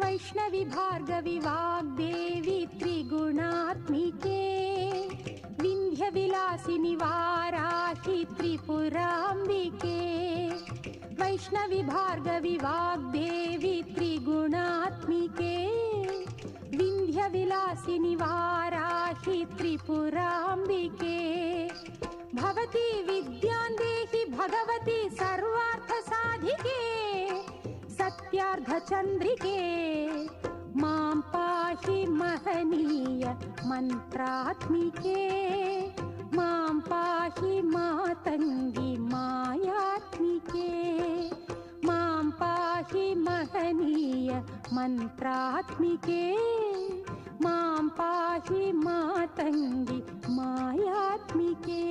वैष्णवी भार्गवी वाग्देवी त्रिगुणात्मिके विन्ध्यविलासिनि वाराहि त्रिपुराम्बिके वैष्णवी भार्गवी वाग्देवी त्रिगुणात्मिके विन्ध्यविलासिनि वाराहि त्रिपुराम्बिके भवती विद्यां देहि भगवती सर्वार्थसाधिके सत्यार्धचन्द्रिके मां पाहि महनीय मन्त्रात्मिके मां पाहि मातङ्गी मायात्मिके मां पाहि महनीय मन्त्रात्मिके मां पाहि मातङ्गी मायात्मिके।